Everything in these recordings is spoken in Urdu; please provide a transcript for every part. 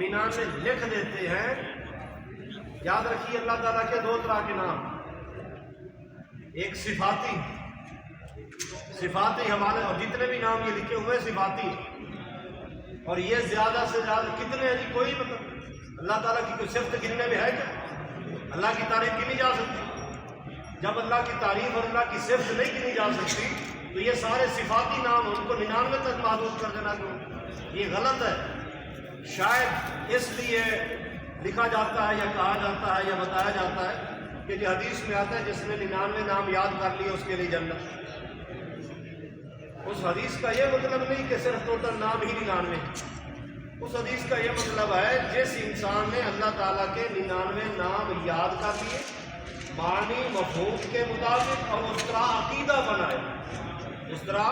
99 لکھ دیتے ہیں. یاد رکھیے اللہ تعالیٰ کے دو طرح کے نام، ایک صفاتی ہمارے، اور جتنے بھی نام یہ لکھے ہوئے صفاتی، اور یہ زیادہ سے زیادہ کتنے ہیں جی؟ کوئی مطلب اللہ تعالیٰ کی کوئی صفت گننے میں ہے کیا؟ اللہ کی تعریف گنی جا سکتی؟ جب اللہ کی تعریف اور اللہ کی صفت نہیں گنی جا سکتی تو یہ سارے صفاتی نام ان کو 99 تک محدود کر دینا کیوں؟ یہ غلط ہے. شاید اس لیے لکھا جاتا ہے یا کہا جاتا ہے یا بتایا جاتا ہے کہ جو حدیث میں آتا ہے جس نے 99 نام یاد کر لیے اس کے لیے جنت. اس حدیث کا یہ مطلب نہیں کہ صرف ٹوٹل نام ہی 99. اس حدیث کا یہ مطلب ہے جس انسان نے اللہ تعالیٰ کے 99 نام یاد کر لیے، معنی مفہوم کے مطابق، اور اس طرح عقیدہ بنایا، اس طرح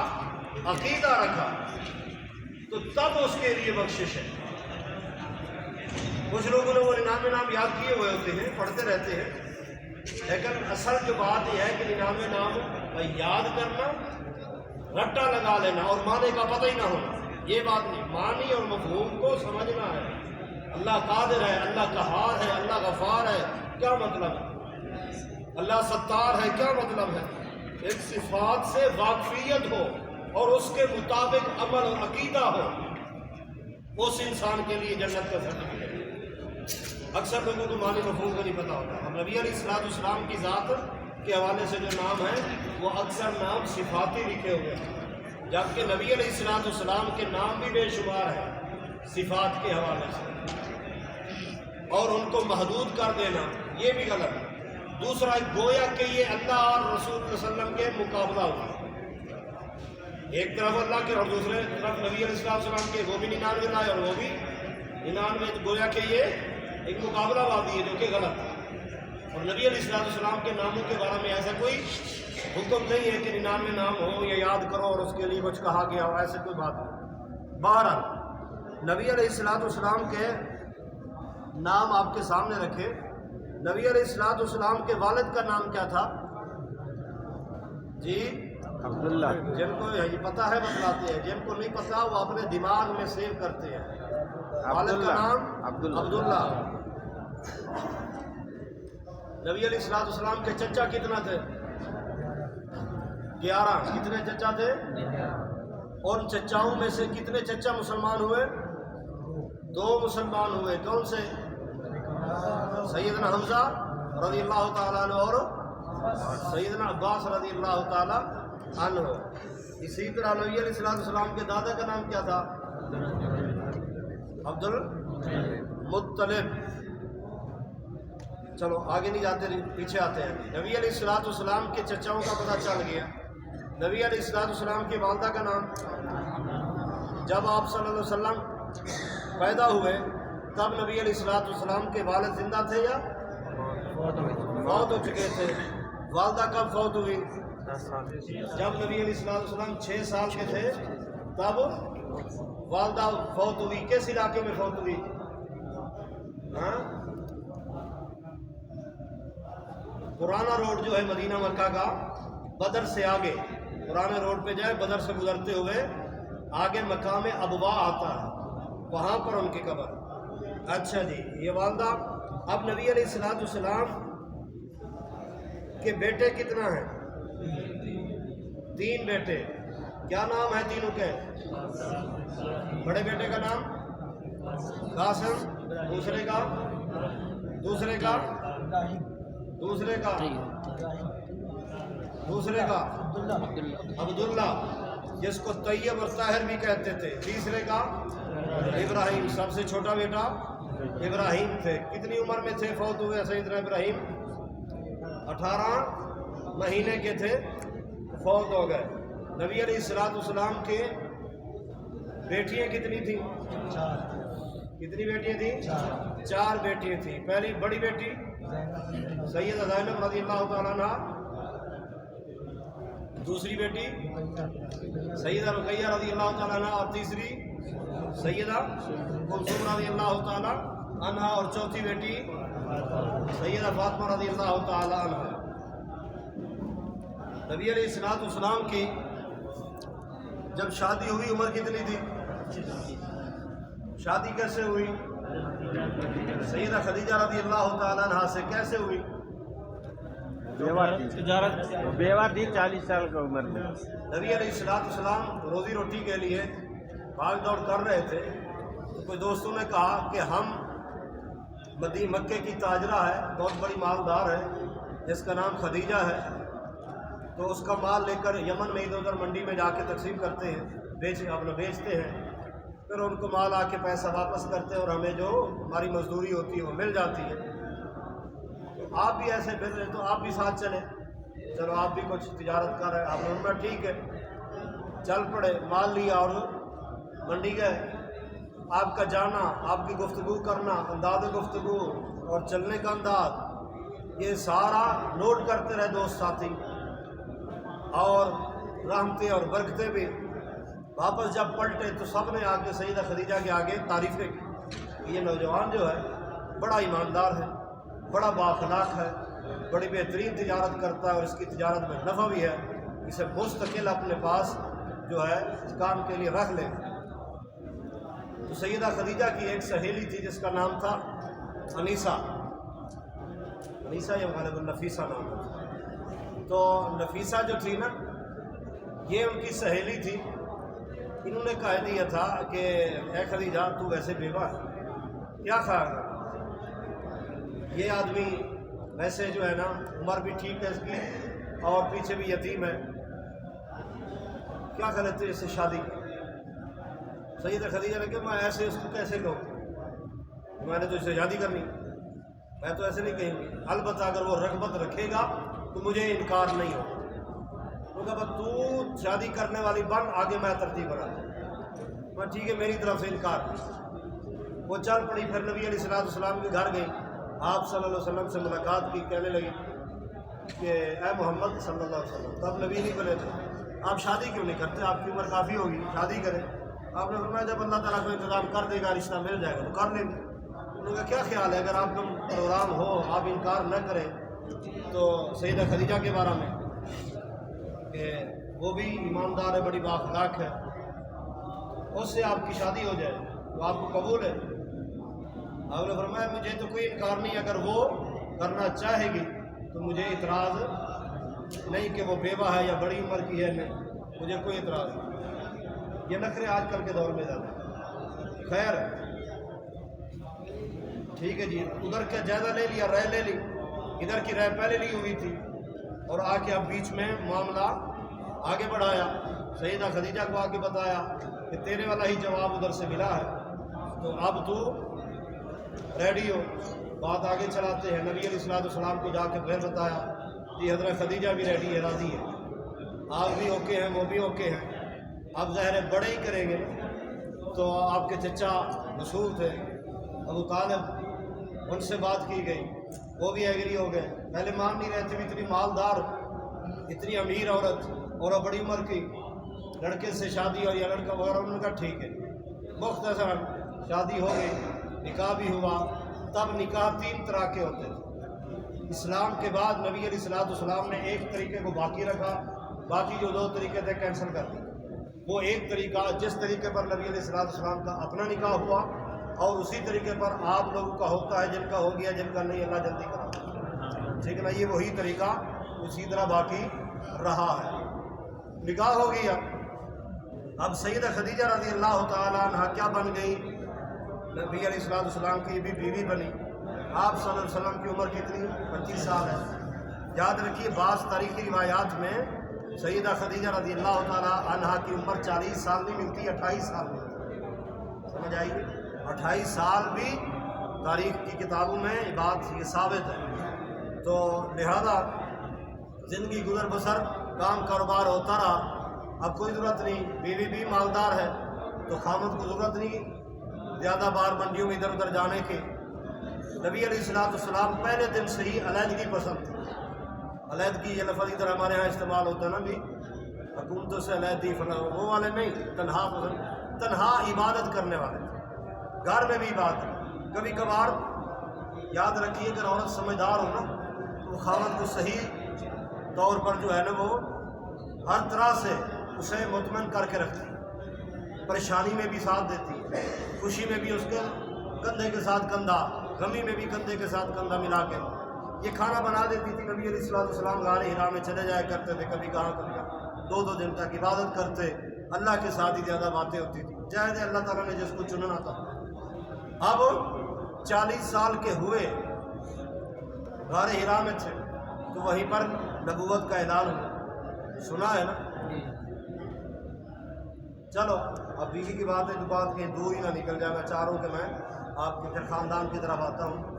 عقیدہ رکھا، تو تب اس کے لیے بخشش ہے. کچھ لوگوں نے وہ 99 نام یاد کیے ہوئے ہوتے ہیں، پڑھتے رہتے ہیں، لیکن اصل جو بات یہ ہے کہ 99 نام یاد کرنا، رٹا لگا لینا اور معنی کا پتہ ہی نہ ہونا، یہ بات نہیں. معنی اور مفہوم کو سمجھنا ہے. اللہ قادر ہے، اللہ قہار ہے، اللہ غفار ہے، کیا مطلب ہے؟ اللہ ستار ہے، کیا مطلب ہے؟ ایک صفات سے واقفیت ہو اور اس کے مطابق عمل اور عقیدہ ہو، اس انسان کے لیے جنت کا سرٹیفکیٹ. اکثر لوگوں کو معنی مفہوم کو نہیں پتہ ہوتا. اب نبی علیہ السلام کی ذات کے حوالے سے جو نام ہیں وہ اکثر نام صفاتی لکھے ہوئے ہیں، جبکہ نبی علیہ السلام کے نام بھی بے شمار ہیں صفات کے حوالے سے، اور ان کو محدود کر دینا یہ بھی غلط ہے. دوسرا، گویا کہ یہ اللہ اور رسول اللہ صلی اللہ علیہ وسلم کے مقابلہ ہوا. ایک طرف اللہ کے اور دوسرے طرف نبی علیہ السلام کے، وہ بھی 99 لائے اور وہ بھی 99. گویا کہ یہ ایک مقابلہ بازی ہے جو کہ غلط ہے. اور نبی علیہ السلام کے ناموں کے بارے میں ایسا کوئی حکم نہیں ہے کہ 99 نام ہو یا یاد کرو اور اس کے لیے کچھ کہا گیا ہو، ایسے کوئی بات نہیں. بہرحال نبی علیہ السلام کے نام آپ کے سامنے رکھے. نبی علیہ السلام کے والد کا نام کیا تھا جی؟ عبداللہ. جن کو یہ پتہ ہے بتلاتے ہیں، جن کو نہیں پتہ وہ اپنے دماغ میں سیو کرتے ہیں. والد کا نام عبداللہ. نبی علیہ السلام کے چچا کتنا تھے؟ 11. کتنے چچا تھے؟ اور چچاؤں میں سے کتنے چچا مسلمان ہوئے؟ 2 مسلمان ہوئے. کون سے؟ سیدنا حمزہ رضی اللہ تعالیٰ عنہ اور سیدنا عباس رضی اللہ تعالیٰ عنہ. اسی طرح نبی علیہ السلام کے دادا کا نام کیا تھا؟ عبد المطلب. چلو آگے نہیں جاتے، پیچھے آتے ہیں. نبی علیہ السلام کے چچاؤں کا پتہ چل گیا. نبی علیہ السلام کی والدہ کا نام، جب آپ صلی اللہ علیہ وسلم پیدا ہوئے تب نبی علیہ السلام کے والد زندہ تھے یا فوت ہو چکے تھے؟ والدہ کب فوت ہوئی؟ جب نبی علیہ السلام 6 سال کے تھے تب والدہ فوت ہوئی. کس علاقے میں فوت ہوئی؟ پرانا روڈ جو ہے مدینہ مکہ کا، بدر سے آگے پرانے روڈ پہ جائے، بدر سے گزرتے ہوئے آگے مقام ابوا آتا ہے، وہاں پر ان کی قبر. اچھا جی، یہ والدہ. اب نبی علیہ السلام کے بیٹے کتنا ہیں؟ 3 بیٹے. کیا نام ہے تینوں کے؟ بڑے بیٹے کا نام قاسم، دوسرے کا عبداللہ، جس کو طیب اور طاہر بھی کہتے تھے. تیسرے کا ابراہیم، سب سے چھوٹا بیٹا ابراہیم تھے. کتنی عمر میں تھے فوت ہوئے سیدنا ابراہیم؟ 18 مہینے کے تھے، فوت ہو گئے. نبی علیہ السلام کے بیٹیاں کتنی تھیں؟ 4. کتنی بیٹیاں تھیں؟ 4 بیٹیاں تھیں. پہلی بڑی بیٹی سیدہ زینب رضی اللہ تعالیٰ عنہ، دوسری بیٹی سیدہ رقیہ رضی اللہ تعالیٰ عنہ، اور تیسری سیدہ کلثوم رضی اللہ تعالیٰ عنہ، اور چوتھی بیٹی سیدہ فاطمہ رضی اللہ تعالیٰ عنہ. نبی علیہ السلام کی جب شادی ہوئی عمر کتنی تھی؟ شادی کیسے ہوئی؟ سیدہ خدیجہ رضی اللہ تعالیٰ عنہ سے کیسے ہوئی؟ بیوہ تھی 40 سال کی عمر میں. نبی علیہ السلام روزی روٹی کے لیے بھاگ دوڑ کر رہے تھے تو کوئی دوستوں نے کہا کہ ہم مکے کی تاجرہ ہے، بہت بڑی مالدار ہے جس کا نام خدیجہ ہے، تو اس کا مال لے کر یمن میں ادھر ادھر منڈی میں جا کے تقسیم کرتے ہیں، اپنا بیچتے ہیں، پھر ان کو مال آ کے پیسہ واپس کرتے ہیں اور ہمیں جو ہماری مزدوری ہوتی ہے وہ مل جاتی ہے. آپ بھی ایسے پھر رہے تو آپ بھی ساتھ چلیں، چلو آپ بھی کچھ تجارت کر رہے ہیں. آپ نے کہا ٹھیک ہے، چل پڑے، مال لیا اور منڈی گئے. آپ کا جانا، آپ کی گفتگو کرنا، انداز گفتگو اور چلنے کا انداز، یہ سارا نوٹ کرتے رہے دوست ساتھی، اور رحمتیں اور برکتیں بھی. واپس جب پلٹے تو سب نے آ کے سیدہ خدیجہ کے آگے تعریفیں کی. یہ نوجوان جو ہے بڑا ایماندار ہے، بڑا بااخلاق ہے، بڑی بہترین تجارت کرتا ہے اور اس کی تجارت میں نفع بھی ہے، اسے مستقل اپنے پاس جو ہے اس کام کے لیے رکھ لیں. تو سیدہ خدیجہ کی ایک سہیلی تھی جس کا نام تھا انیسہ یا غالباً نفیسہ نام تھا. تو نفیسہ جو تھی نا، یہ ان کی سہیلی تھی. انہوں نے کہہ دیا تھا کہ اے خدیجہ تو ویسے بیوہ ہے، کیا خیال ہے؟ یہ آدمی ویسے جو ہے نا عمر بھی ٹھیک ہے اس کی اور پیچھے بھی یتیم ہے، کیا غلط ہے اس سے شادی کی؟ سیدہ خدیجہ نے کہ میں ایسے اس کو کیسے کہوں، میں نے تو اس سے شادی کرنی، میں تو ایسے نہیں کہیں گی. البتہ اگر وہ رغبت رکھے گا تو مجھے انکار نہیں ہوگا. تو شادی کرنے والی بن، آگے میں ترتیب بنا دوں. میں ٹھیک ہے، میری طرف سے انکار. وہ چل پڑی، پھر نبی علیہ السلام کے گھر گئی، آپ صلی اللہ علیہ وسلم سے ملاقات کی. کہنے لگی کہ اے محمد صلی اللہ علیہ وسلم، تب نبی نہیں بنے تھے، آپ شادی کیوں نہیں کرتے؟ آپ کی عمر کافی ہوگی، شادی کریں. آپ نے فرمایا جب اللہ تعالیٰ کو انتظام کر دے گا، رشتہ مل جائے گا تو کر لیں گے. انہوں نے کہا کیا خیال ہے اگر آپ کا پروگرام ہو، آپ انکار نہ کریں تو سیدہ خدیجہ کے بارے میں کہ وہ بھی ایماندار ہے، بڑی بااخلاق ہے، اس سے آپ کی شادی ہو جائے تو آپ کو قبول ہے؟ آپ نے فرمایا مجھے تو کوئی انکار نہیں، اگر وہ کرنا چاہے گی تو مجھے اعتراض نہیں کہ وہ بیوہ ہے یا بڑی عمر کی ہے، نہیں، مجھے کوئی اعتراض نہیں. یہ نخرے آج کل کے دور میں زیادہ. خیر ٹھیک ہے جی، ادھر کا جائزہ لے لیا، رائے لے لی، ادھر کی رائے پہلے لی ہوئی تھی اور آ کے اب بیچ میں معاملہ آگے بڑھایا. سیدہ خدیجہ کو آگے بتایا کہ تیرے والا ہی جواب ادھر سے ملا ہے تو اب تو ریڈی ہو. بات آگے چلاتے ہیں. نبی علیہ السلام کو جا کے پھر بتایا کہ حضرت خدیجہ بھی ریڈی ہے، راضی ہے، آپ بھی اوکے ہیں، وہ بھی اوکے ہیں. اب ظاہر بڑے ہی کریں گے تو آپ کے چچا رسول تھے ابو طالب، ان سے بات کی گئی، وہ بھی ایگری ہو گئے. پہلے مان نہیں رہے تھے، اتنی مالدار، اتنی امیر عورت اور بڑی عمر کی لڑکے سے شادی اور یا لڑکا وغیرہ. انہوں نے کہا ٹھیک ہے. مختصر شادی ہو گئی، نکاح بھی ہوا. تب نکاح 3 طرح کے ہوتے تھے. اسلام کے بعد نبی علیہ السلام نے ایک طریقے کو باقی رکھا، باقی جو 2 طریقے تھے کینسل کر دیے. وہ ایک طریقہ جس طریقے پر نبی علیہ السلام کا اپنا نکاح ہوا اور اسی طریقے پر آپ لوگوں کا ہوتا ہے، جن کا ہو گیا، جن کا نہیں اللہ جلدی کرا. ٹھیک ہے نا، یہ وہی طریقہ اسی طرح باقی رہا ہے. نکاح ہو گیا. اب سیدہ خدیجہ رضی اللہ تعالیٰ عنہ کیا بن گئی؟ نبی علیہ السلام کی بھی بیوی بنی. آپ صلی اللہ علیہ وسلم کی عمر کتنی؟ 25 سال ہے. یاد رکھیے بعض تاریخی روایات میں سیدہ خدیجہ رضی اللہ تعالیٰ عنہ کی عمر 40 سال نہیں ملتی، 28 سال ملتی. سمجھ آئیے، 28 سال بھی تاریخ کی کتابوں میں یہ بات یہ ثابت ہے. تو لہذا زندگی گزر بسر، کام کاروبار ہوتا رہا. اب کوئی ضرورت نہیں، بیوی بھی مالدار ہے تو خامد کو ضرورت نہیں زیادہ بار منڈیوں میں ادھر ادھر جانے کی. نبی علیہ السلام پہلے دن سے ہی علیحدگی پسند تھی. علیحدگی یہ لفظ ادھر ہمارے ہاں استعمال ہوتا ہے نا بھی، حکومتوں سے علیحدگی فلاں، وہ والے نہیں، تنہا پسند، تنہا عبادت کرنے والے تھے. گھر میں بھی عبادت. کبھی کبھار یاد رکھیے اگر عورت سمجھدار ہو نا تو خاوند کو صحیح طور پر جو ہے نا وہ ہر طرح سے اسے مطمئن کر کے رکھتی ہے. پریشانی میں بھی ساتھ دیتی ہے، خوشی میں بھی اس کے کندھے کے ساتھ کندھا، غمی میں بھی کندھے کے ساتھ کندھا ملا کے یہ کھانا بنا دیتی تھی۔ نبی علیہ السلام غار حرا میں چلے جایا کرتے تھے، کبھی کہاں کبھی کہاں، 2 دن تک عبادت کرتے، اللہ کے ساتھ ہی زیادہ باتیں ہوتی تھی۔ جائز اللہ تعالیٰ نے جس کو چننا تھا۔ اب 40 سال کے ہوئے غار حرا میں تھے تو وہیں پر نبوت کا اعلان ہوا، سنا ہے نا؟ چلو اب بیوی کی بات ہے، جو بات کہیں دور ہی نہ نکل جائے، میں چاہ رہا ہوں کہ میں آپ کے پھر خاندان کی طرف آتا ہوں۔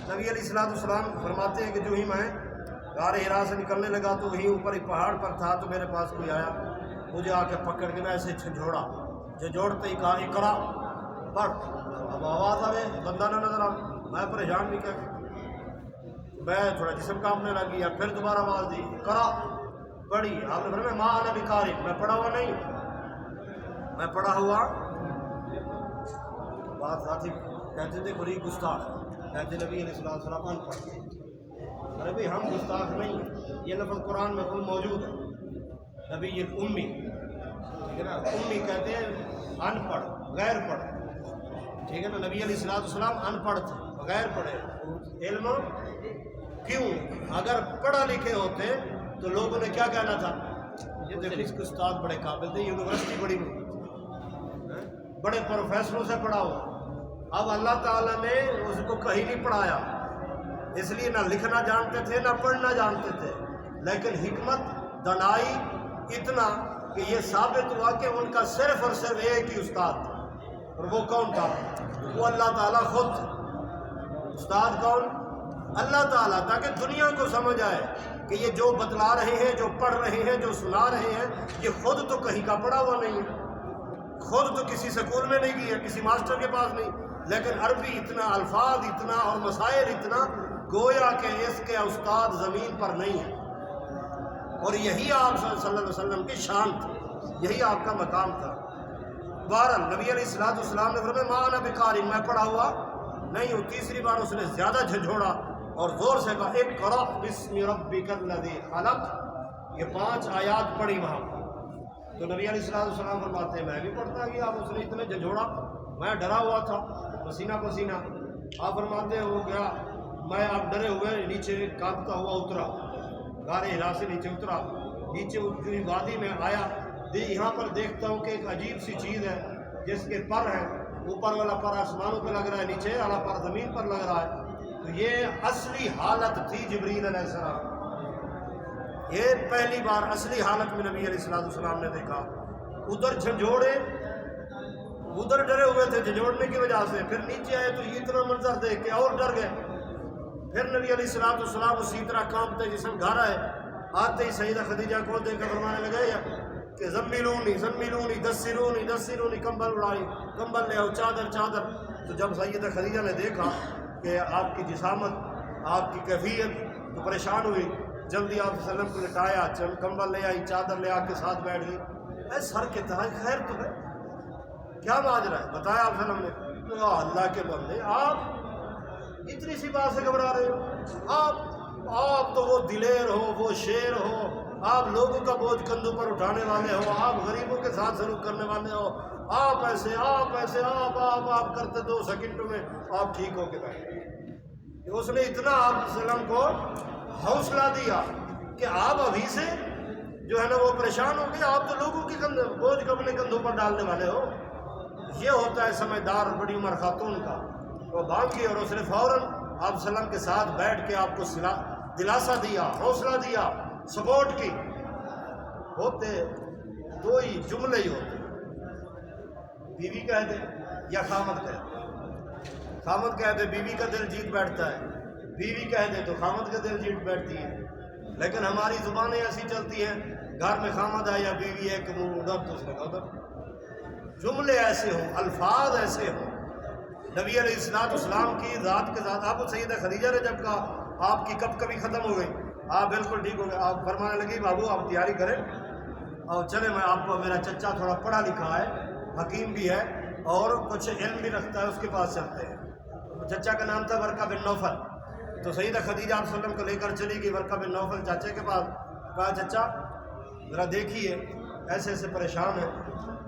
نبی علیہ السلام فرماتے ہیں کہ جو ہی میں غار حرا سے نکلنے لگا تو وہیں اوپر ایک پہاڑ پر تھا، تو میرے پاس کوئی آیا، مجھے آ کے پکڑ کے میں ایسے جھنجھوڑتے ہی کہا اقرا پڑھ۔ اب آواز آئے، بندہ نہ نظر آ، میں پریشان بھی کر، میں تھوڑا جسم کانپنے لگ گیا، پھر دوبارہ آواز دی اقرا، پڑھی۔ آپ نے فرمایا ما انا بقارئ، میں پڑھا ہوا نہیں، میں پڑھا ہوا۔ بات ساتھی کہتے تھے بری گستاخ، کہتے نبی علیہ السلام ان پڑھ۔ ارے بھائی ہم گستاخ نہیں، یہ لفظ قرآن میں خود موجود ہے، نبی یہ امی، ٹھیک ہے نا، امی کہتے ہیں ان پڑھ، غیر پڑھ، ٹھیک ہے نا۔ نبی علیہ السلام ان پڑھ تھے، بغیر پڑھے۔ علم کیوں؟ اگر پڑھا لکھے ہوتے تو لوگوں نے کیا کہنا تھا، یہ دیکھو اس کے استاد بڑے قابل تھے، یونیورسٹی بڑی بڑے پروفیسروں سے پڑھا ہوا۔ اب اللہ تعالیٰ نے اس کو کہیں نہیں پڑھایا، اس لیے نہ لکھنا جانتے تھے نہ پڑھنا جانتے تھے، لیکن حکمت دانائی اتنا کہ یہ ثابت ہوا کہ ان کا صرف اور صرف ایک ہی استاد تھا، اور وہ کون تھا؟ وہ اللہ تعالیٰ خود تھا۔ استاد کون؟ اللہ تعالیٰ، تاکہ دنیا کو سمجھ آئے کہ یہ جو بتلا رہے ہیں، جو پڑھ رہے ہیں، جو سنا رہے ہیں، یہ خود تو کہیں کا پڑھا ہوا نہیں ہے، خود تو کسی سکول میں نہیں گیا، کسی ماسٹر کے پاس نہیں، لیکن عربی اتنا، الفاظ اتنا اور مسائل اتنا، گویا کہ اس کے استاد زمین پر نہیں ہے۔ اور یہی آپ صلی اللہ علیہ وسلم کی شان تھی، یہی آپ کا مقام تھا۔ بہرحال نبی علیہ السلام نے فرمایا ما انا بقارئ، میں پڑھا ہوا نہیں ہوں۔ تیسری بار اس نے زیادہ جھنجھوڑا اور زور سے کہا اقرأ بسم ربک الذی خلق، یہ 5 آیات پڑھی وہاں پر۔ تو نبی علیہ السلام فرماتے ہیں میں بھی پڑھتا گیا، اب اس نے اتنے جھنجھوڑا، میں ڈرا ہوا تھا، پسینہ پسینہ۔ آپ فرماتے ہیں ہو گیا، میں آپ ڈرے ہوئے نیچے کانپتا ہوا اترا، غار حرا سے نیچے اترا، نیچے جو وادی میں آیا، یہاں پر دیکھتا ہوں کہ ایک عجیب سی چیز ہے جس کے پر ہیں، اوپر والا پر آسمانوں پہ لگ رہا ہے، نیچے والا پر زمین پر لگ رہا ہے۔ تو یہ اصلی حالت تھی جبریل علیہ السلام، یہ پہلی بار اصلی حالت میں نبی علیہ السلام نے دیکھا۔ ادھر جھنجھوڑے، ادھر ڈرے ہوئے تھے جھنجھوڑنے کی وجہ سے، پھر نیچے آئے تو یہ اتنا منظر دیکھ کے اور ڈر گئے۔ پھر نبی علیہ السلام اسی طرح کانپتے جسم گھر آئے، آتے ہی سیدہ خدیجہ کو دیکھ کر فرمانے لگے کہ زملونی زملونی دسرونی دسرونی، کمبل اڑائی، کمبل لے آؤ، چادر چادر۔ تو جب سیدہ خدیجہ نے دیکھا کہ آپ کی جسامت، آپ کی کیفیت، تو پریشان ہوئی، جلدی آپ صلی اللہ علیہ وسلم کو لٹایا، کمبل لے آئی، چادر لے آ کے ساتھ بیٹھ گئی۔ اے سر کے تاج، خیر تو ہے، کیا ماجرا ہے؟ بتایا آپ صلی اللہ علیہ وسلم نے۔ اللہ کے بندے، آپ اتنی سی بات سے گھبرا رہے ہو؟ آپ تو وہ دلیر ہو، وہ شیر ہو، آپ لوگوں کا بوجھ کندھوں پر اٹھانے والے ہو، آپ غریبوں کے ساتھ سلوک کرنے والے ہو، آپ ایسے آپ کرتے 2 سیکنڈوں میں آپ ٹھیک ہو کے بیٹھے۔ اس نے اتنا آپ صلی اللہ علیہ وسلم کو حوصلہ دیا کہ آپ ابھی سے جو ہے نا وہ پریشان ہو گئے، آپ تو لوگوں کے بوجھ کو اپنے کندھوں پر ڈالنے والے ہو۔ یہ ہوتا ہے سمجھدار بڑی عمر خاتون کا۔ وہ بھاگ گئی اور اس نے فوراً آپ صلی اللہ علیہ وسلم کے ساتھ بیٹھ کے آپ کو دلاسا دیا، حوصلہ دیا، سپورٹ کی۔ ہوتے 2 ہی جملے ہی ہوتے، بیوی کہہ دے یا خامد کہہ دے۔ خامد کہہ دے بیوی کا دل جیت بیٹھتا ہے، بیوی کہہ دے تو خامد کا دل جیت بیٹھتی ہے۔ لیکن ہماری زبانیں ایسی چلتی ہیں، گھر میں خامد ہے یا بیوی ہے کہ منہ ادھر تو اس نے کہا ادھر۔ جملے ایسے ہوں، الفاظ ایسے ہوں۔ نبی علیہ السلام کی ذات کے ذات، آپ سیدہ خدیجہ نے جب کہا آپ کی کب کبھی ختم ہو گئی، آپ بالکل ٹھیک ہو گئے، آپ فرمانے لگی بابو آپ تیاری کریں اور چلے، میں آپ کو، میرا چچا تھوڑا پڑھا لکھا ہے، حکیم بھی ہے اور کچھ علم بھی رکھتا ہے، اس کے پاس چلتے ہیں۔ چچا کا نام تھا ورقہ بن نوفل۔ تو سیدہ خدیجہ آپ صلی اللہ علیہ وسلم کو لے کر چلی گئی ورقہ بن نوفل چاچے کے پاس، کہا چچا ذرا دیکھیے ایسے ایسے پریشان ہے۔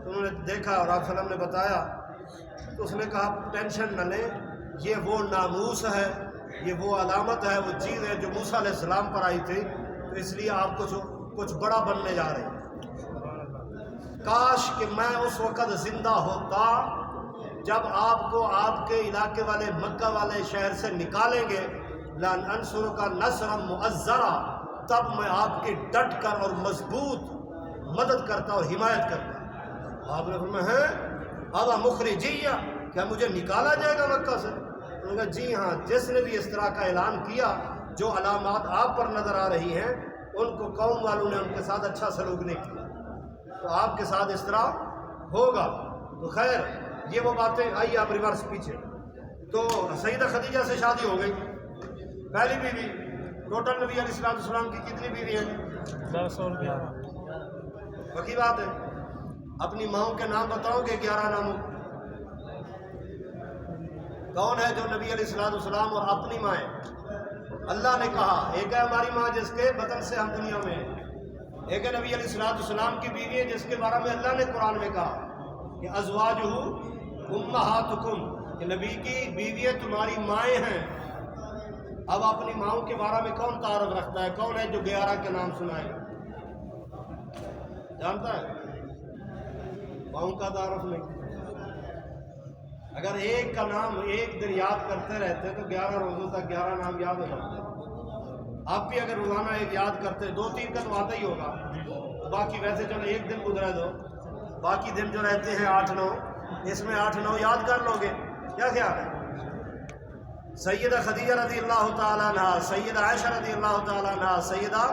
تو انہوں نے دیکھا اور آپ صلی اللہ علیہ وسلم نے بتایا تو اس نے کہا ٹینشن نہ لیں، یہ وہ ناموس ہے، یہ وہ علامت ہے، وہ چیز ہے جو موسیٰ علیہ السلام پر آئی تھی، تو اس لیے آپ کچھ بڑا بننے جا رہے ہیں۔ کاش کہ میں اس وقت زندہ ہوتا جب آپ کو آپ کے علاقے والے مکہ والے شہر سے نکالیں گے، لَأَنْ أَنْصُرَكَ نَصْرًا مُؤَزَّرًا، تب میں آپ کی ڈٹ کر اور مضبوط مدد کرتا اور حمایت کرتا۔ آپ نے فرمایا ہے ابا مخرجیہ، کیا مجھے نکالا جائے گا مکہ سے؟ انہوں نے کہا جی ہاں، جس نے بھی اس طرح کا اعلان کیا، جو علامات آپ پر نظر آ رہی ہیں، ان کو قوم والوں نے ان کے ساتھ اچھا سلوک نہیں کیا، تو آپ کے ساتھ اس طرح ہوگا۔ تو خیر یہ وہ باتیں، آئیے آپ ریورس پیچھے۔ تو سیدہ خدیجہ سے شادی ہو گئی، پہلی بیوی۔ ٹوٹل نبی علیہ السلام کی کتنی بیوی ہیں؟ 10 پکی بات ہے۔ اپنی ماؤں کے نام بتاؤ گے 11 ناموں؟ کون ہے جو نبی علیہ السلام اور اپنی مائیں؟ اللہ نے کہا ایک ہے ہماری ماں جس کے بطن سے ہم دنیا میں ہیں، ایک ہے نبی علیہ السلام کی بیوی ہے جس کے بارے میں اللہ نے قرآن میں کہا کہ ازواجہ امہاتکم، کہ نبی کی بیوی تمہاری مائیں ہیں۔ اب اپنی ماؤں کے بارے میں کون تعارف رکھتا ہے؟ کون ہے جو 11 کے نام سنائے؟ جانتا ہے؟ ماؤں کا تعارف نہیں۔ اگر ایک کا نام ایک دن یاد کرتے رہتے تو 11 روزوں تک 11 نام یاد ہو جاتے۔ آپ بھی اگر روزانہ ایک یاد کرتے، 2-3 کا تو آتا ہی ہوگا، باقی ویسے چلو ایک دن گزرے دو، باقی دن جو رہتے ہیں 8-9، اس میں 8-9 یاد کر لو گے، کیا خیال ہے؟ سیدہ خدیجہ رضی اللہ تعالیٰ عنہ، سیدہ عائشہ رضی اللہ تعالیٰ عنہ، سیدہ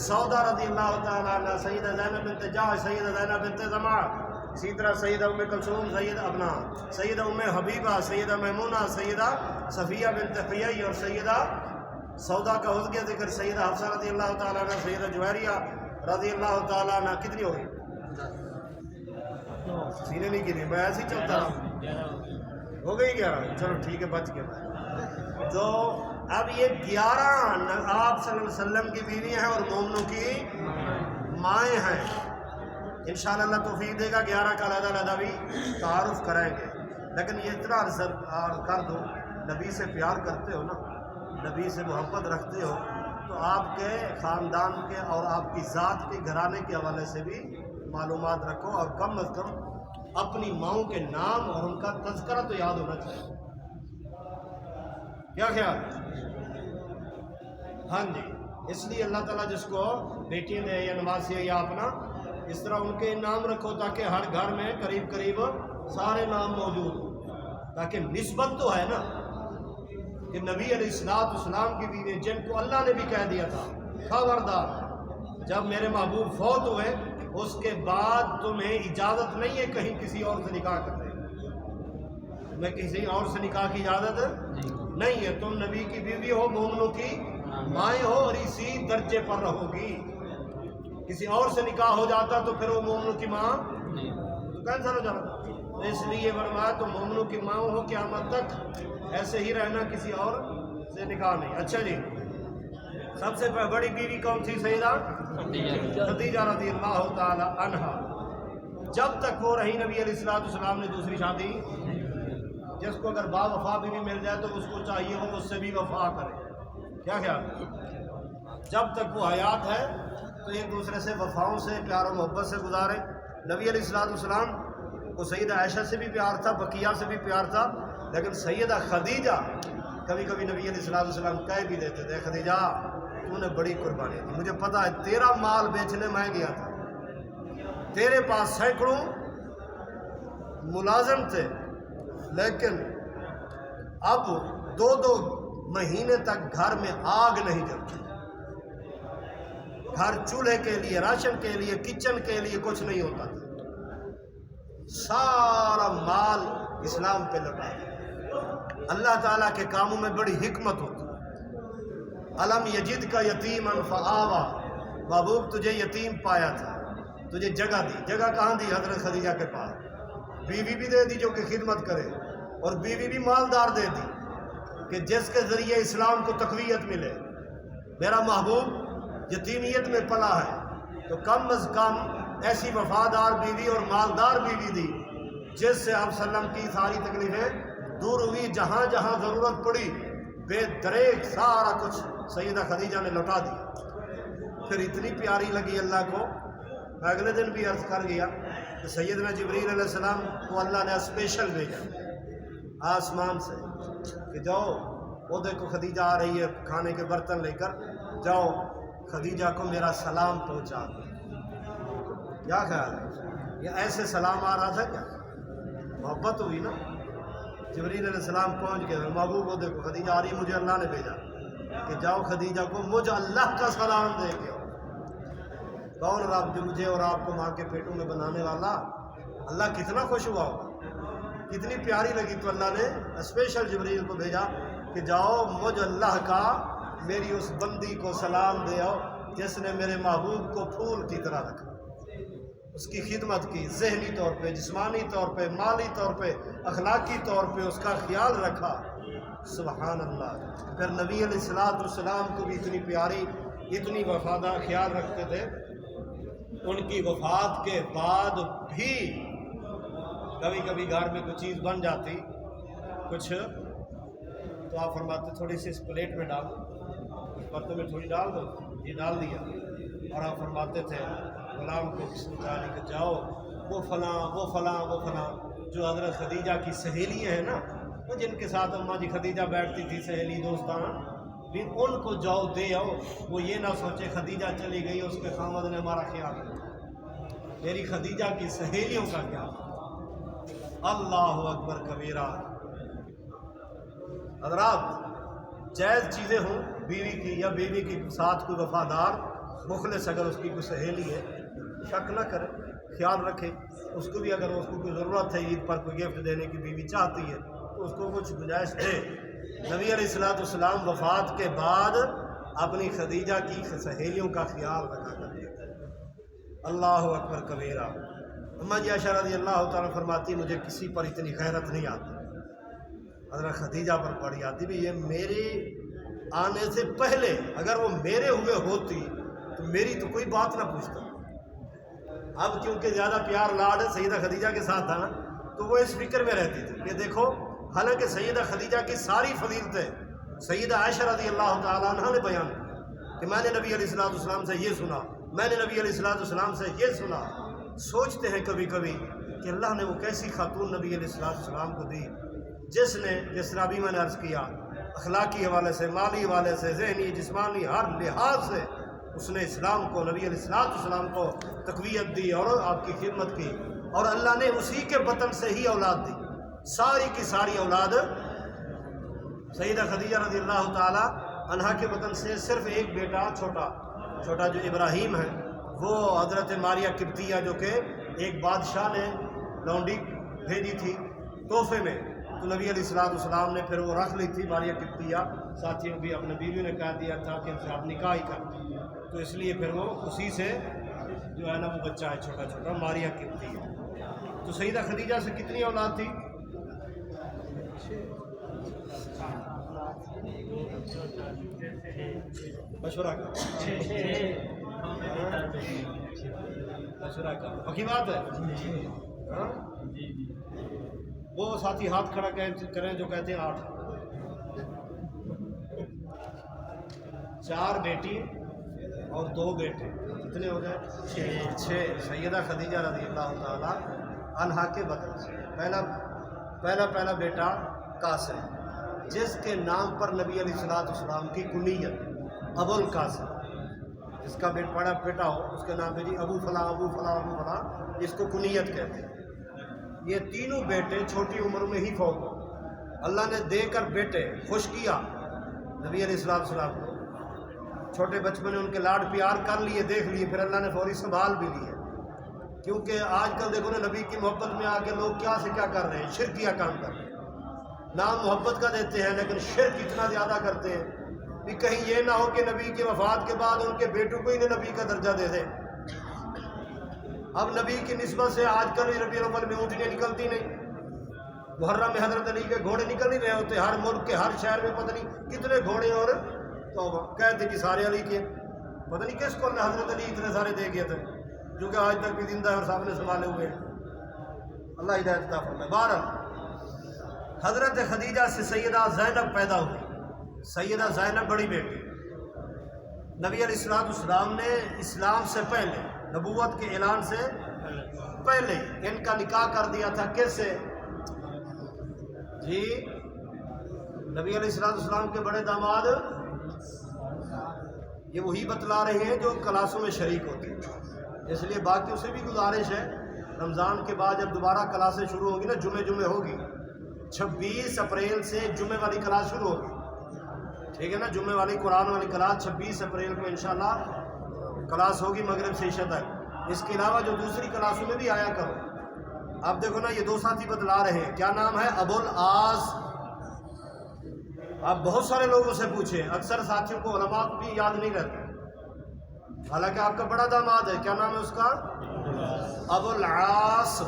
سودا رضی اللہ تعالیٰ عنہ، سیدہ زینب بنت جحش، سیدہ زینب بنت زمعہ، اسی طرح سیدہ ام کلثوم، سیدہ ام حبیبہ، سیدہ میمونہ، سیدہ صفیہ بنت حیی، اور سیدہ سودا کا ہو گیا ذکر، سیدہ حفصہ رضی اللہ تعالیٰ عنہ، سیدہ جویریہ رضی اللہ تعالیٰ عنہ۔ کتنی ہوگی؟ سینے نہیں گری، میں ایسے ہی چلتا رہا، ہو گئی 11؟ چلو ٹھیک ہے، بچ گیا۔ تو اب یہ 11 آپ صلی اللہ علیہ وسلم کی بیوی ہیں اور مومنوں کی مائیں ہیں۔ انشاءاللہ اللہ توفیق دے گا 11 کا علیحدہ بھی تعارف کریں گے، لیکن یہ اتنا عرض کر دو، نبی سے پیار کرتے ہو نا، نبی سے محبت رکھتے ہو، تو آپ کے خاندان کے اور آپ کی ذات کے گھرانے کے حوالے سے بھی معلومات رکھو، اور کم از کم اپنی ماؤں کے نام اور ان کا تذکرہ تو یاد ہونا چاہیے۔ کیا خیال؟ ہاں جی، اس لیے اللہ تعالیٰ جس کو بیٹی دے یا نواسی ہے یا اپنا، اس طرح ان کے نام رکھو تاکہ ہر گھر میں قریب قریب سارے نام موجود ہوں، تاکہ نسبت تو ہے نا کہ نبی علیہ السلام کی بیوی جن کو اللہ نے بھی کہہ دیا تھا خبردار جب میرے محبوب فوت ہوئے اس کے بعد تمہیں اجازت نہیں ہے کہیں کسی اور سے نکاح کرنے، تمہیں کسی اور سے نکاح کی اجازت نہیں ہے، تم نبی کی بیوی ہو، مومنوں کی مائیں ہو، اور اسی درجے پر رہو گی۔ کسی اور سے نکاح ہو جاتا تو پھر وہ مومنوں کی ماں تو کینسل ہو جاتا، اس لیے فرمایا تو مومنوں کی ماں ہو قیامت تک، ایسے ہی رہنا، کسی اور سے نکاح نہیں۔ اچھا جی، سب سے بڑی بیوی کون تھی؟ سیدہ خدیجہ رضی اللہ تعالی عنہا۔ جب تک وہ رہی نبی علیہ السلام نے دوسری شادی، جس کو اگر با وفا بھی مل جائے تو اس کو چاہیے وہ اس سے بھی وفا کرے، کیا خیال؟ جب تک وہ حیات ہے تو ایک دوسرے سے وفاؤں سے، پیار و محبت سے گزارے۔ نبی علیہ السلام کو سیدہ عائشہ سے بھی پیار تھا، بقیہ سے بھی پیار تھا، لیکن سیدہ خدیجہ کبھی کبھی نبی علیہ السلام کہہ بھی دیتے تھے خدیجہ تو نے بڑی قربانی دی، مجھے پتا ہے تیرا مال بیچنے میں گیا تھا، تیرے پاس سینکڑوں ملازم تھے، لیکن اب 2 مہینے تک گھر میں آگ نہیں جلتی، گھر چولہے کے لیے، راشن کے لیے، کچن کے لیے کچھ نہیں ہوتا تھا، سارا مال اسلام پہ لگا۔ اللہ تعالیٰ کے کاموں میں بڑی حکمت ہوتی ہے۔ علم یجد کا یتیما فآوا، محبوب تجھے یتیم پایا تھا، تجھے جگہ دی، جگہ کہاں دی؟ حضرت خدیجہ کے پاس، بیوی بھی دے دی جو کہ خدمت کرے، اور بیوی بھی مالدار دے دی کہ جس کے ذریعے اسلام کو تقویت ملے۔ میرا محبوب یتیمیت میں پلا ہے تو کم از کم ایسی وفادار بیوی اور مالدار بیوی دی جس سے آپ وسلم کی ساری تکلیفیں دور ہوئی، جہاں جہاں ضرورت پڑی بے دریک سارا کچھ سیدہ خدیجہ نے لوٹا دیا۔ پھر اتنی پیاری لگی اللہ کو، میں اگلے دن بھی عرض کر گیا کہ سیدنا جبریل علیہ السلام کو اللہ نے اسپیشل بھیجا آسمان سے کہ جاؤ، وہ دیکھو خدیجہ آ رہی ہے کھانے کے برتن لے کر، جاؤ خدیجہ کو میرا سلام پہنچا دو۔ کیا خیال ہے، یہ ایسے سلام آ رہا تھا کیا؟ محبت ہوئی نا۔ جبریل علیہ السلام پہنچ گئے، محبوب کو دیکھو خدیجہ آ رہی، مجھے اللہ نے بھیجا کہ جاؤ خدیجہ کو مجھے اللہ کا سلام دے کے آؤ۔ کون رب جو مجھے اور آپ کو ماں کے پیٹوں میں بنانے والا، اللہ کتنا خوش ہوا ہوگا، کتنی پیاری لگی، تو اللہ نے اسپیشل جبریل کو بھیجا کہ جاؤ مجھ اللہ کا میری اس بندی کو سلام دے آؤ جس نے میرے محبوب کو پھول کی طرح رکھا، اس کی خدمت کی، ذہنی طور پہ، جسمانی طور پہ، مالی طور پہ، اخلاقی طور پہ اس کا خیال رکھا۔ سبحان اللہ۔ پھر نبی علیہ السلام کو بھی اتنی پیاری، اتنی وفادار خیال رکھتے تھے، ان کی وفات کے بعد بھی کبھی کبھی گھر میں کوئی چیز بن جاتی کچھ، تو آپ فرماتے تھوڑی سی اس پلیٹ میں ڈال دو، اس برتن میں تھوڑی ڈال دو، یہ ڈال دیا، اور آپ فرماتے تھے غلام کو سمجھانے کہ جاؤ وہ فلاں وہ فلاں وہ فلاں، جو حضرت خدیجہ کی سہیلیاں ہیں نا، وہ جن کے ساتھ اماں جی خدیجہ بیٹھتی تھی، سہیلی دوستانہ، بھی ان کو جاؤ دے آؤ، وہ یہ نہ سوچے خدیجہ چلی گئی اس کے خامد نے ہمارا خیال رکھا، میری خدیجہ کی سہیلیوں کا کیا۔ اللہ اکبر کبیرہ۔ حضرات جائز چیزیں ہوں بیوی کی، یا بیوی کے ساتھ کوئی وفادار مخلص اگر اس کی کوئی سہیلی ہے، شک نہ کرے، خیال رکھے، اس کو بھی اگر اس کو کوئی ضرورت ہے، عید پر کوئی گفٹ دینے کی بیوی چاہتی ہے تو اس کو کچھ گنجائش دے۔ نبی علیہ السلام وفات کے بعد اپنی خدیجہ کی سہیلیوں کا خیال رکھا کرتے تھے۔ اللہ اکبر کبیرہ۔ اماں جی عائشہ رضی اللہ تعالیٰ فرماتی مجھے کسی پر اتنی غیرت نہیں آتی، حضرت خدیجہ پر پڑی آتی بھی، یہ میرے آنے سے پہلے اگر وہ میرے ہوئے ہوتی تو میری تو کوئی بات نہ پوچھتا۔ اب کیونکہ زیادہ پیار لاڈ سیدہ خدیجہ کے ساتھ تھا نا، تو وہ اس فکر میں رہتی تھی کہ دیکھو، حالانکہ سیدہ خدیجہ کی ساری فضیلتیں سیدہ عائشہ رضی اللہ تعالیٰ عنہ نے بیان کی کہ میں نے نبی علیہ السلام سے یہ سنا، میں نے نبی علیہ السلام سے یہ سنا۔ سوچتے ہیں کبھی کبھی کہ اللہ نے وہ کیسی خاتون نبی علیہ السلام کو دی جس نے، جس طرح بھی میں نے عرض کیا، اخلاقی حوالے سے، مالی حوالے سے، ذہنی جسمانی ہر لحاظ سے اس نے اسلام کو، نبی علیہ السلام کو تقویت دی اور آپ کی خدمت کی، اور اللہ نے اسی کے بطن سے ہی اولاد دی، ساری کی ساری اولاد سیدہ خدیجہ رضی اللہ تعالی عنہا کے بطن سے صرف ایک بیٹا چھوٹا جو ابراہیم ہے، وہ حضرت ماریہ قبطیہ جو کہ ایک بادشاہ نے لونڈی بھیجی تھی تحفے میں، تو نبی علیہ السلام نے پھر وہ رکھ لی تھی ماریہ قبطیہ، ساتھیوں بھی اپنے بیوی نے کہہ دیا تھا کہ ان سے آپ نکاح ہی کر، تو اس لیے پھر وہ اسی سے جو ہے نا وہ بچہ ہے چھوٹا ماریہ قبطیہ۔ تو سیدہ خدیجہ سے کتنی اولاد تھی؟ مشورہ کا پکی بات ہے، وہ ساتھی ہاتھ کھڑا کریں جو کہتے ہیں 8، 4 بیٹی اور 2 بیٹے، کتنے ہو گئے؟ 6۔ سیدہ خدیجہ رضی اللہ تعالی عنہا کے بطن سے پہلا بیٹا قاسم، جس کے نام پر نبی علیہ السلام کی کنیت ابو القاسم، جس کا بڑا بیٹا ہو اس کے نام پہ جی ابو فلاں ابو فلاں ابو فلاں، اس کو کنیت کہتے ہیں۔ یہ تینوں بیٹے چھوٹی عمر میں ہی فوت ہو، اللہ نے دے کر بیٹے خوش کیا نبی علیہ السلام کو، چھوٹے بچپن میں ان کے لاڈ پیار کر لیے، دیکھ لیے، پھر اللہ نے فوری سنبھال بھی لیے، کیونکہ آج کل دیکھو نا نبی کی محبت میں آ کے لوگ کیا سے کیا کر رہے ہیں، شرکیہ کام کر رہے ہیں، نام محبت کا دیتے ہیں لیکن شرک اتنا زیادہ کرتے ہیں کہ کہیں یہ نہ ہو کہ نبی کی وفات کے بعد ان کے بیٹوں کو ہی نبی کا درجہ دے دیں۔ اب نبی کی نسبت سے آج کل ربیع الاول میں اونٹنیاں نکلتی نہیں، محرم میں حضرت علی کے گھوڑے نکل نہیں رہے ہوتے، ہر ملک کے ہر شہر میں پتہ نہیں کتنے گھوڑے، اور توبہ کہتے کہ سارے علی کے، پتہ نہیں کس کو حضرت علی اتنے سارے دے گئے تھے جو کہ آج تک بھی زندہ ہے اور سامنے سنبھالے ہوئے ہیں۔ اللہ ہدایت عطا فرمائے۔ بہرحال حضرت خدیجہ سے سیدہ زینب پیدا ہوئی۔ سیدہ زینب بڑی بیٹی، نبی علیہ السلام نے اسلام سے پہلے، نبوت کے اعلان سے پہلے ان کا نکاح کر دیا تھا۔ کس سے؟ جی نبی علیہ السلام کے بڑے داماد، یہ وہی بتلا رہے ہیں جو کلاسوں میں شریک ہوتے ہیں، اس لیے باقیوں سے بھی گزارش ہے، رمضان کے بعد جب دوبارہ کلاسیں شروع ہوں گی نا، جمعے ہوگی، 26 اپریل سے جمعے والی کلاس شروع ہوگی، ٹھیک ہے نا، جمعے والی قرآن والی کلاس 26 اپریل کو انشاءاللہ کلاس ہوگی مغرب سے عشاء تک۔ اس کے علاوہ جو دوسری کلاسوں میں بھی آیا کرو۔ اب دیکھو نا، یہ دو ساتھی بتلا رہے ہیں، کیا نام ہے؟ ابوالعاص۔ آپ بہت سارے لوگوں سے پوچھیں، اکثر ساتھیوں کو علماء بھی یاد نہیں رہتے، حالانکہ آپ کا بڑا داماد ہے، کیا نام ہے اس کا؟ ابوالعاص۔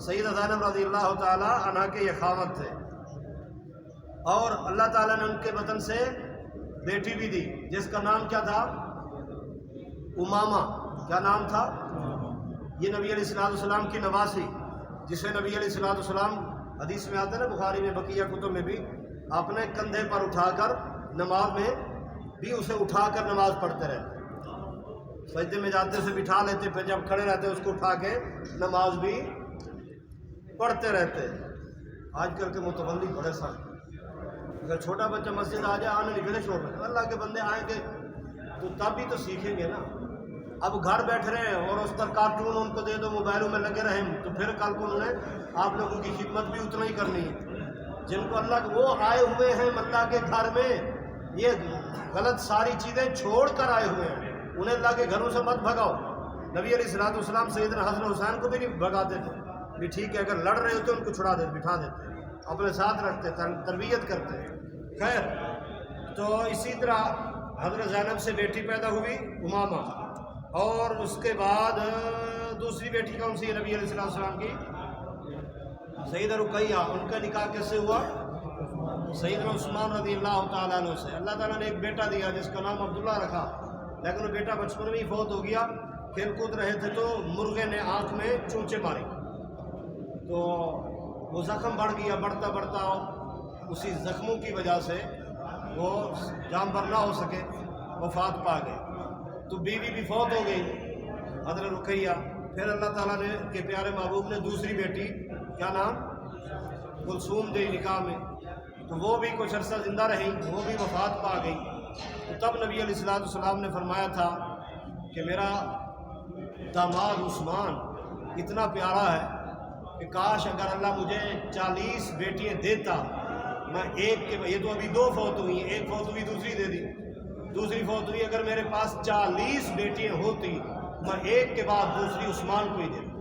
سیدہ زینب رضی اللہ تعالی عنہ کے یہ خاوند تھے، اور اللہ تعالیٰ نے ان کے وطن سے بیٹی بھی دی، جس کا نام کیا تھا؟ امامہ۔ کیا نام تھا؟ یہ نبی علیہ السلام کی نواسی، جسے نبی علیہ السلام حدیث میں آتا ہے نا، بخاری میں، بقیہ کتب میں بھی، اپنے کندھے پر اٹھا کر نماز میں بھی اسے اٹھا کر نماز پڑھتے رہتے، سجدے میں جاتے اسے بٹھا لیتے، پھر جب کھڑے رہتے اس کو اٹھا کے نماز بھی پڑھتے رہتے۔ آج کل کے متولی بڑے سخت، اگر چھوٹا بچہ مسجد آ جائے آنے نکلے چھوڑ رہے، اللہ کے بندے آئیں گے تو تب بھی تو سیکھیں گے نا۔ اب گھر بیٹھ رہے ہیں اور اس پر کارٹون ان کو دے دو، موبائلوں میں لگے رہیں، تو پھر کل کو انہوں نے آپ لوگوں کی خدمت بھی اتنا ہی کرنی ہے۔ جن کو اللہ وہ آئے ہوئے ہیں اللہ کے گھر میں، یہ غلط ساری چیزیں چھوڑ کر آئے ہوئے ہیں، انہیں اللہ کے گھروں سے مت بھگاؤ۔ نبی علیہ السلام سیدنا حسن حسین کو بھی نہیں بھگاتے تھے، بھی ٹھیک ہے، اگر لڑ رہے ہوتے ان کو چھڑا دیتے، بٹھا دیتے، اپنے ساتھ رکھتے، تربیت کرتے۔ خیر، تو اسی طرح حضرت زینب سے بیٹی پیدا ہوئی امامہ، اور اس کے بعد دوسری بیٹی کون سی ہے نبی علیہ السلام کی؟ سیدہ رقیہ۔ ان کا نکاح کیسے ہوا؟ سیدنا عثمان رضی اللہ تعالیٰ عنہ سے۔ اللہ تعالیٰ نے ایک بیٹا دیا جس کا نام عبداللہ رکھا، لیکن وہ بیٹا بچپن میں ہی فوت ہو گیا۔ کھیل کود رہے تھے تو مرغے نے آنکھ میں چونچے ماری، تو وہ زخم بڑھ گیا، بڑھتا بڑھتا اسی زخموں کی وجہ سے وہ جانبر نہ ہو سکے، وفات پا گئے، تو بیوی بھی فوت ہو گئی حضرت رقیہ۔ پھر اللہ تعالیٰ نے کے پیارے محبوب نے دوسری بیٹی، کیا نام؟ کلثوم دی نکاح میں، تو وہ بھی کچھ عرصہ زندہ رہی، وہ بھی وفات پا گئی۔ تو تب نبی علیہ السلام نے فرمایا تھا کہ میرا داماد عثمان اتنا پیارا ہے کہ کاش اگر اللہ مجھے 40 بیٹیاں دیتا، میں ایک کے، یہ تو ابھی 2 فوت ہوئی ہیں، ایک فوت ہوئی دوسری دے دی، دوسری فوت ہوئی، اگر میرے پاس 40 بیٹیاں ہوتی میں ایک کے بعد دوسری عثمان کو ہی دے دوں۔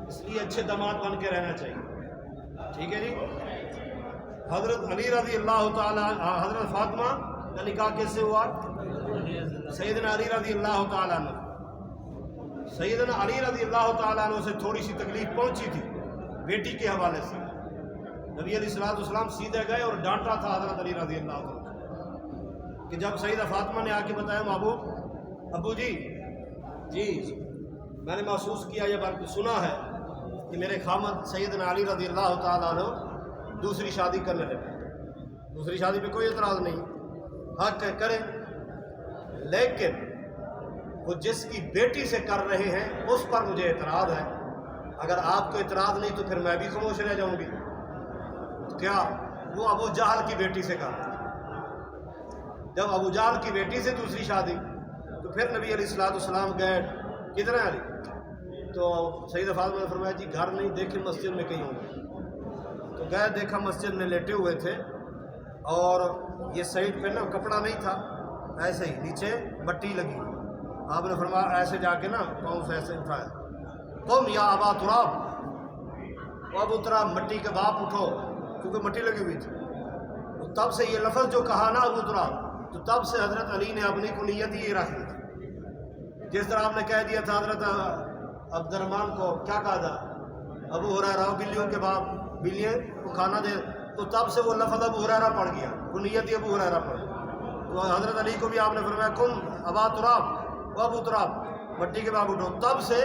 اس لیے اچھے داماد بن کے رہنا چاہیے، ٹھیک ہے جی۔ حضرت علی رضی اللہ تعالیٰ، حضرت فاطمہ کا نکاح کیسے ہوا؟ سیدنا علی رضی اللہ تعالیٰ عنہ۔ سیدنا علی رضی اللہ تعالیٰ عنہ سے تھوڑی سی تکلیف پہنچی تھی بیٹی کے حوالے سے، نبی علیہ السلام سیدھے گئے اور ڈانٹا تھا حضرت علی رضی اللہ عنہ، کہ جب سیدہ فاطمہ نے آ کے بتایا محبوب، ابو جی میں نے محسوس کیا، یہ بات سنا ہے کہ میرے خامد سیدنا علی رضی اللہ تعالیٰ عنہ دوسری شادی کرنے لگے۔ دوسری شادی پہ کوئی اعتراض نہیں، حق ہے کریں، لیکن وہ جس کی بیٹی سے کر رہے ہیں اس پر مجھے اعتراض ہے۔ اگر آپ کو اعتراض نہیں تو پھر میں بھی خاموش رہ جاؤں گی۔ کیا وہ ابو جہل کی بیٹی سے کر رہے ہیں؟ جب ابو جہل کی بیٹی سے دوسری شادی، تو پھر نبی علیہ السلام گئے، کتنا علی؟ تو سیدہ فاطمہ نے فرمایا جی گھر نہیں، دیکھیں مسجد میں کہیں ہوں۔ تو گئے، دیکھا مسجد میں لیٹے ہوئے تھے، اور یہ سائڈ پہ نا کپڑا نہیں تھا، ایسے ہی نیچے مٹی لگی۔ آپ نے فرمایا ایسے جا کے نا پاؤں سے ایسے اٹھایا، تم یا ابا تراب، ابو تراب مٹی کے باپ اٹھو، کیونکہ مٹی لگی ہوئی تھی۔ تو تب سے یہ لفظ جو کہا نا ابو تراب، تو تب سے حضرت علی نے اپنی کنیت یہ رکھ لی تھی۔ جس طرح آپ نے کہہ دیا تھا حضرت عبد الرحمن کو، کیا کہا تھا؟ ابو ہریرہ، بلیوں کے باپ، بلیاں کو کھانا دے، تو تب سے وہ لفظ ابو ہریرہ پڑ گیا، کنیت ہی ابو ہریرہ پڑ گیا۔ تو حضرت علی کو بھی آپ نے فرمایا کن ابا تراب و ابو تراب، مٹی کے باپ اٹھو۔ تب سے